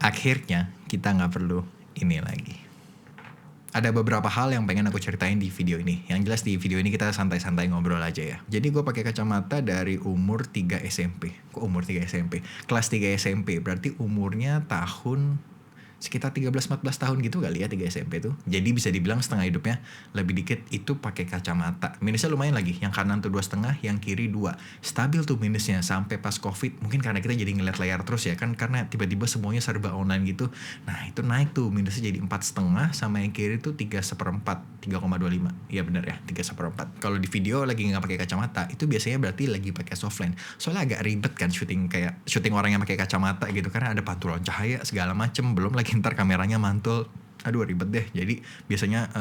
Akhirnya kita nggak perlu ini lagi. Ada beberapa hal yang pengen aku ceritain di video ini. Yang jelas di video ini kita santai-santai ngobrol aja ya. Jadi gue pakai kacamata dari umur 3 SMP. Kok umur 3 SMP? Kelas 3 SMP. Berarti umurnya sekitar 13-14 tahun gitu kali ya 3 SMP tuh. Jadi bisa dibilang setengah hidupnya lebih dikit itu pakai kacamata. Minusnya lumayan lagi, yang kanan tuh 2,5, yang kiri 2. Stabil tuh minusnya sampai pas Covid. Mungkin karena kita jadi ngeliat layar terus ya kan, karena tiba-tiba semuanya serba online gitu. Nah itu naik tuh minusnya jadi 4,5, sama yang kiri tuh 3/4, 3,25. Iya benar ya, 3/4. Kalau di video lagi nggak pakai kacamata, itu biasanya berarti lagi pakai softline. Soalnya agak ribet kan syuting orang yang pakai kacamata gitu, karena ada pantulan cahaya segala macem, belum lagi ntar kameranya mantul. Aduh ribet deh. Jadi biasanya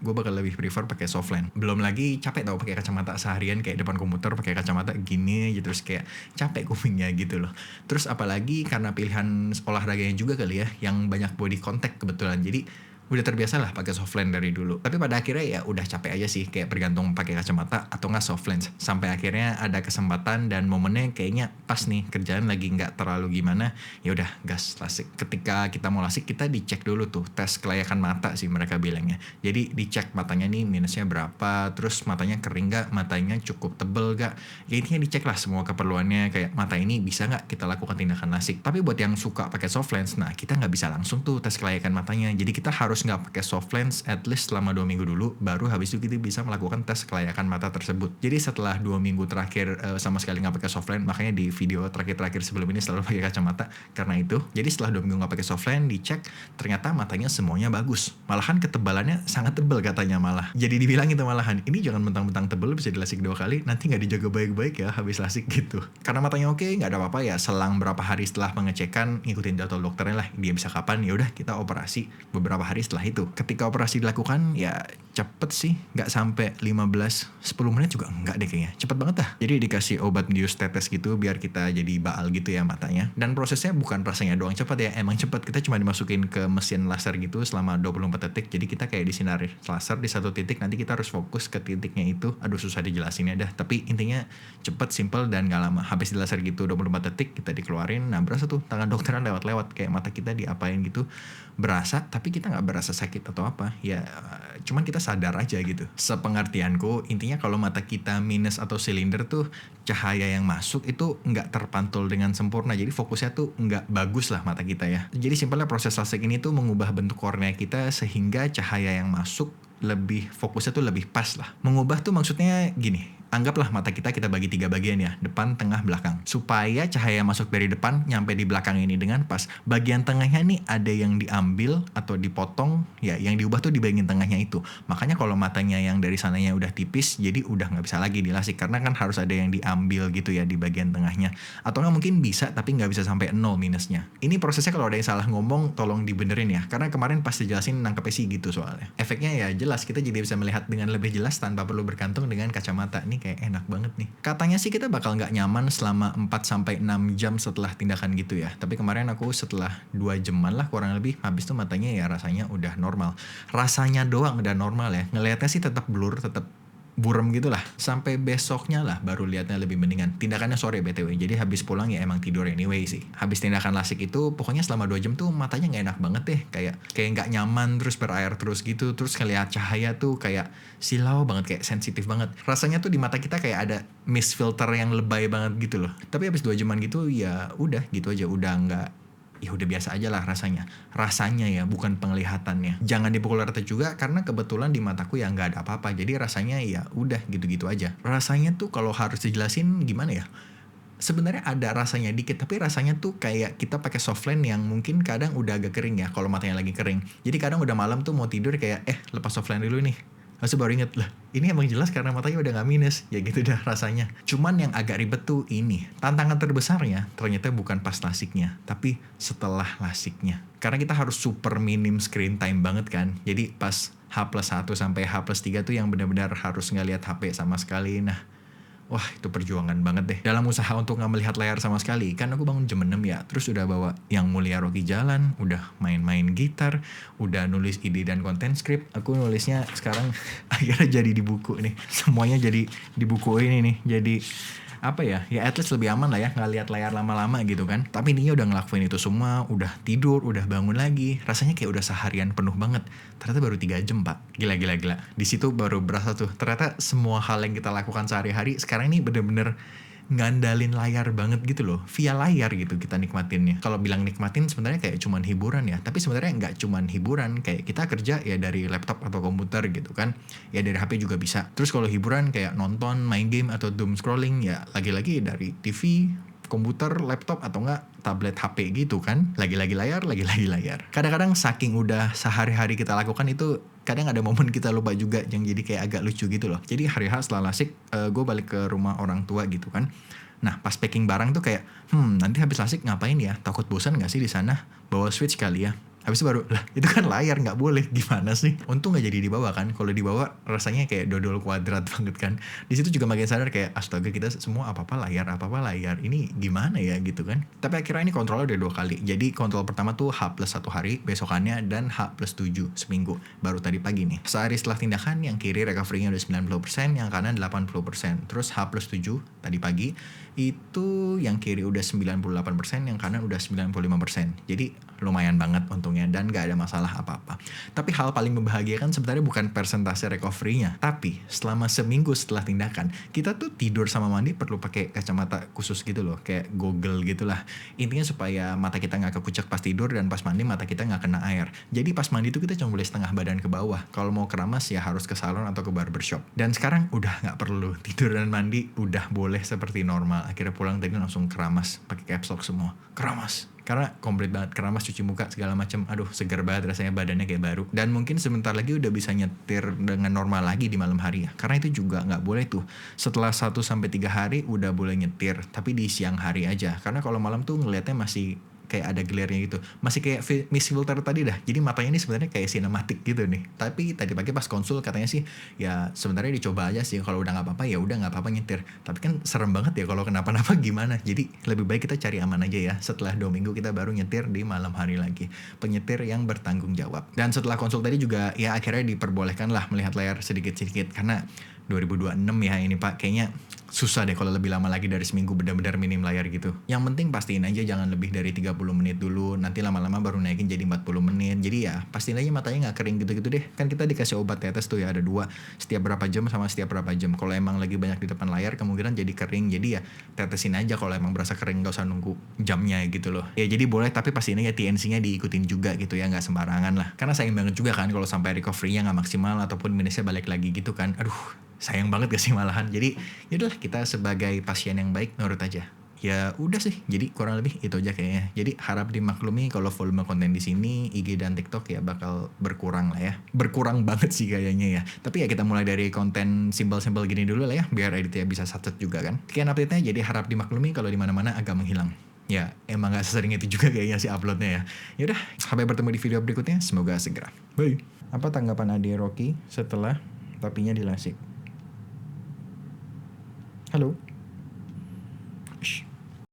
gue bakal lebih prefer pakai softline. Belum lagi capek tau pakai kacamata seharian, kayak depan komputer pakai kacamata gini aja, terus kayak capek kupingnya gitu loh. Terus apalagi karena pilihan olahraganya juga kali ya, yang banyak body contact kebetulan. Jadi udah terbiasa lah pakai softline dari dulu. Tapi pada akhirnya ya udah capek aja sih, kayak bergantung pakai kacamata atau nggak softline. Sampai akhirnya ada kesempatan dan momennya kayaknya pas nih, kerjaan lagi nggak terlalu gimana, ya udah gas lasik. Ketika kita mau lasik, kita dicek dulu tuh tes kelayakan mata sih mereka bilangnya. Jadi dicek matanya nih minusnya berapa, terus matanya kering nggak, matanya cukup tebel nggak. Ya intinya dicek lah semua keperluannya, kayak mata ini bisa nggak kita lakukan tindakan lasik. Tapi buat yang suka pakai soft lens, nah kita nggak bisa langsung tuh tes kelayakan matanya. Jadi kita harus nggak pakai soft lens at least selama 2 minggu dulu, baru habis itu kita bisa melakukan tes kelayakan mata tersebut. Jadi setelah 2 minggu terakhir sama sekali nggak pakai soft lens, makanya di video terakhir sebelum ini selalu pakai kacamata karena itu. Jadi setelah 2 minggu nggak pakai soft lens, dicek ternyata matanya semuanya bagus, malahan ketebalannya sangat tebal katanya malah. Jadi dibilang itu malahan, ini jangan mentang-mentang tebel bisa dilasik 2 kali, nanti nggak dijaga baik-baik ya habis lasik gitu. Karena matanya oke, nggak ada apa-apa ya, selang berapa hari setelah pengecekan ngikutin jadwal dokternya lah, dia bisa kapan, ya udah kita operasi beberapa hari setelah itu. Ketika operasi dilakukan ya cepet sih, nggak sampai 15-10 menit juga enggak deh kayaknya, cepet banget dah. Jadi dikasih obat bius tetes gitu biar kita jadi baal gitu ya matanya. Dan prosesnya bukan rasanya doang cepet ya, emang cepet. Kita cuma dimasukin ke mesin laser gitu selama 24 detik. Jadi kita kayak disinari laser di satu titik, nanti kita harus fokus ke titiknya itu. Aduh susah dijelasinnya dah, tapi intinya cepet, simple, dan gak lama. Habis di laser gitu 24 detik kita dikeluarin. Nah berasa tuh tangan dokteran lewat-lewat, kayak mata kita diapain gitu, berasa, tapi kita nggak berasa sakit atau apa ya, cuman kita sadar aja gitu. Sepengertianku intinya kalau mata kita minus atau silinder tuh cahaya yang masuk itu nggak terpantul dengan sempurna, jadi fokusnya tuh nggak bagus lah mata kita ya. Jadi simpelnya proses lasik ini tuh mengubah bentuk kornea kita sehingga cahaya yang masuk lebih, fokusnya tuh lebih pas lah. Mengubah tuh maksudnya gini, anggaplah mata kita bagi 3 bagian ya, depan, tengah, belakang. Supaya cahaya masuk dari depan nyampe di belakang ini dengan pas, bagian tengahnya nih ada yang diambil atau dipotong, ya yang diubah tuh di bagian tengahnya itu. Makanya kalau matanya yang dari sananya udah tipis, jadi udah nggak bisa lagi dilasik, karena kan harus ada yang diambil gitu ya di bagian tengahnya. Atau nggak mungkin bisa, tapi nggak bisa sampai 0 minusnya. Ini prosesnya kalau ada yang salah ngomong, tolong dibenerin ya, karena kemarin pas dijelasin nangkepnya sih gitu soalnya. Efeknya ya jelas, kita jadi bisa melihat dengan lebih jelas tanpa perlu bergantung dengan kacamata. Ini kayak enak banget nih. Katanya sih kita bakal nggak nyaman selama 4-6 jam setelah tindakan gitu ya. Tapi kemarin aku setelah 2 jaman lah kurang lebih, habis itu matanya ya rasanya udah normal. Rasanya doang udah normal ya. Ngelihatnya sih tetap blur, tetap buram gitu lah. Sampai besoknya lah baru lihatnya lebih mendingan. Tindakannya sore BTW, jadi habis pulang ya emang tidur anyway sih. Habis tindakan lasik itu pokoknya selama 2 jam tuh matanya gak enak banget deh. Kayak gak nyaman, terus berair terus gitu. Terus ngeliat cahaya tuh kayak silau banget, kayak sensitif banget. Rasanya tuh di mata kita kayak ada mist filter yang lebay banget gitu loh. Tapi habis 2 jaman gitu ya udah gitu aja, udah gak, ya udah biasa aja lah rasanya ya, bukan penglihatannya. Jangan dipukul rata juga karena kebetulan di mataku ya nggak ada apa-apa, jadi rasanya ya udah gitu-gitu aja. Rasanya tuh kalau harus dijelasin gimana ya, sebenarnya ada rasanya dikit, tapi rasanya tuh kayak kita pakai softline yang mungkin kadang udah agak kering ya kalau matanya lagi kering. Jadi kadang udah malam tuh mau tidur kayak lepas softline dulu nih, lalu baru inget lah ini emang jelas karena matanya udah gak minus, ya gitu dah rasanya. Cuman yang agak ribet tuh ini, tantangan terbesarnya ternyata bukan pas lasiknya, tapi setelah lasiknya. Karena kita harus super minim screen time banget kan. Jadi pas H+1 sampai H+3 tuh yang benar-benar harus gak lihat HP sama sekali. Nah wah itu perjuangan banget deh dalam usaha untuk gak melihat layar sama sekali. Kan aku bangun jam 6 ya, terus udah bawa Yang Mulia Rocky jalan, udah main-main gitar, udah nulis ide dan konten skrip. Aku nulisnya sekarang akhirnya jadi di buku nih, semuanya jadi di buku ini nih. Jadi apa ya at least lebih aman lah ya nggak lihat layar lama-lama gitu kan. Tapi intinya udah ngelakuin itu semua, udah tidur, udah bangun lagi, rasanya kayak udah seharian penuh banget. Ternyata baru 3 jam pak, gila. Di situ baru berasa tuh ternyata semua hal yang kita lakukan sehari-hari sekarang ini bener-bener ngandalin layar banget gitu loh, via layar gitu kita nikmatinnya. Kalau bilang nikmatin sebenarnya kayak cuman hiburan ya, tapi sebenarnya nggak cuman hiburan, kayak kita kerja ya dari laptop atau komputer gitu kan, ya dari HP juga bisa. Terus kalau hiburan kayak nonton, main game atau doom scrolling ya lagi-lagi dari TV, komputer, laptop atau enggak tablet HP gitu kan. Lagi-lagi layar. Kadang-kadang saking udah sehari-hari kita lakukan itu, kadang ada momen kita lupa juga yang jadi kayak agak lucu gitu loh. Jadi hari H setelah lasik, gue balik ke rumah orang tua gitu kan. Nah pas packing barang tuh kayak, nanti habis lasik ngapain ya? Takut bosan gak sih di sana? Bawa Switch kali ya. Habis itu baru, lah itu kan layar nggak boleh, gimana sih? Untung nggak jadi dibawa kan. Kalau dibawa rasanya kayak dodol kuadrat banget kan. Di situ juga makin sadar kayak astaga kita semua apa apa layar, ini gimana ya gitu kan. Tapi akhirnya ini kontrolnya udah 2 kali. Jadi kontrol pertama tuh H+1 hari besokannya, dan H+7 seminggu. Baru tadi pagi nih. Sehari setelah tindakan yang kiri recovery-nya udah 90%, yang kanan 80%. Terus H+7 tadi pagi itu yang kiri udah 98%, yang kanan udah 95%. Jadi lumayan banget untungnya dan gak ada masalah apa-apa. Tapi hal paling membahagiakan sebenarnya bukan persentase recovery-nya, tapi selama seminggu setelah tindakan kita tuh tidur sama mandi perlu pakai kacamata khusus gitu loh, kayak goggle gitulah. Intinya supaya mata kita gak kekucek pas tidur, dan pas mandi mata kita gak kena air. Jadi pas mandi tuh kita cuma boleh setengah badan ke bawah. Kalau mau keramas ya harus ke salon atau ke barbershop. Dan sekarang udah gak perlu tidur dan mandi, udah boleh seperti normal. Akhirnya pulang tadi langsung keramas pakai caps lock semua, keramas karena komplit banget, keramas, cuci muka segala macam. Aduh segar banget rasanya, badannya kayak baru. Dan mungkin sebentar lagi udah bisa nyetir dengan normal lagi di malam hari ya, karena itu juga nggak boleh tuh setelah 1-3 hari udah boleh nyetir, tapi di siang hari aja, karena kalau malam tuh ngelihatnya masih kayak ada glare-nya gitu, masih kayak miss filter tadi dah. Jadi matanya ini sebenarnya kayak sinematik gitu nih. Tapi tadi pagi pas konsul katanya sih ya sebenarnya dicoba aja sih, kalau udah nggak apa-apa ya udah nggak apa-apa nyetir. Tapi kan serem banget ya kalau kenapa-napa gimana. Jadi lebih baik kita cari aman aja ya. Setelah 2 minggu kita baru nyetir di malam hari lagi. Penyetir yang bertanggung jawab. Dan setelah konsul tadi juga ya akhirnya diperbolehkan lah melihat layar sedikit-sedikit, karena 2026 ya ini pak, kayaknya susah deh kalau lebih lama lagi dari seminggu benar-benar minim layar gitu. Yang penting pastiin aja jangan lebih dari 30 menit dulu, nanti lama-lama baru naikin jadi 40 menit. Jadi ya pastiin aja matanya gak kering gitu-gitu deh. Kan kita dikasih obat tetes tuh ya, ada 2, setiap berapa jam sama setiap berapa jam. Kalau emang lagi banyak di depan layar kemungkinan jadi kering, jadi ya tetesin aja kalau emang berasa kering, gak usah nunggu jamnya gitu loh. Ya jadi boleh, tapi pastiin aja TNC-nya diikutin juga gitu ya, gak sembarangan lah. Karena sayang banget juga kan kalau sampai recovery-nya gak maksimal ataupun minusnya balik lagi gitu kan. Aduh sayang banget gak sih malahan. Jadi yaudahlah, kita sebagai pasien yang baik nurut aja. Ya udah sih, jadi kurang lebih itu aja kayaknya. Jadi harap dimaklumi kalau volume konten di sini IG dan TikTok ya bakal berkurang lah ya. Berkurang banget sih kayaknya ya. Tapi ya kita mulai dari konten simpel-simpel gini dulu lah ya, biar editnya bisa satu juga kan. Sekian update-nya, jadi harap dimaklumi kalau di mana-mana agak menghilang. Ya emang gak sesering itu juga kayaknya sih uploadnya ya. Yaudah, sampai bertemu di video berikutnya, semoga segera. Bye. Apa tanggapan Ade Rocky setelah tapinya dilasik? Halo.